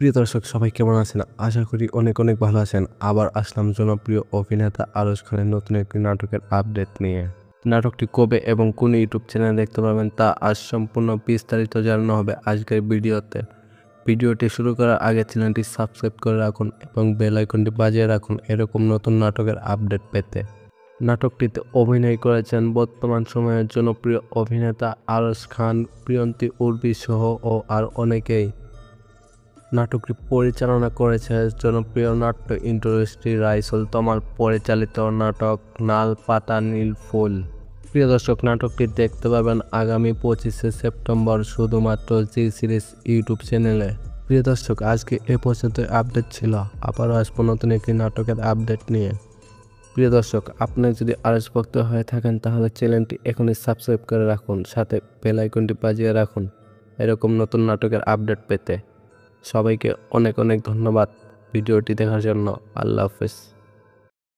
প্রিয় দর্শক সবাই কেমন আছেন? আশা করি অনেক অনেক ভালো আছেন। আবার আসলাম জনপ্রিয় অভিনেতা আরশ খানের নতুন একটি নাটকের আপডেট নিয়ে। নাটকটি কবে এবং কোন ইউটিউব চ্যানেলে দেখতে পাবেন তা আজ সম্পূর্ণ বিস্তারিত জানানো হবে আজকের ভিডিওতে। ভিডিওটি শুরু করার আগে চ্যানেলটি সাবস্ক্রাইব করে রাখুন এবং বেল আইকনটি বাজিয়ে রাখুন এরকম নতুন নাটকের আপডেট পেতে। নাটকটিতে অভিনয় করেছেন বর্তমান সময়ের জনপ্রিয় অভিনেতা আরশ খান, প্রিয়ন্তী উর্বি সহ ও আর অনেকেই। নাটকটি পরিচালনা করেছে জনপ্রিয় নাট্য ইন্ডাস্ট্রি রাইসুল তমাল পরিচালিত নাটক নাল পাতা নীল ফুল। প্রিয় দর্শক, নাটকটি দেখতে পাবেন আগামী 25শে সেপ্টেম্বর শুধুমাত্র জি সিরিজ ইউটিউব চ্যানেলে। প্রিয় দর্শক, আজকে এ পর্যন্ত আপডেট ছিল। আবারও আসবো নতুন একটি নাটকের আপডেট নিয়ে। প্রিয় দর্শক, আপনি যদি আরশ ভক্ত হয়ে থাকেন তাহলে চ্যানেলটি এখনই সাবস্ক্রাইব করে রাখুন, সাথে বেল আইকনটি বাজিয়ে রাখুন এরকম নতুন নাটকের আপডেট পেতে। সবাইকে অনেক অনেক ধন্যবাদ ভিডিওটি দেখার জন্য। আল্লাহ হাফেজ।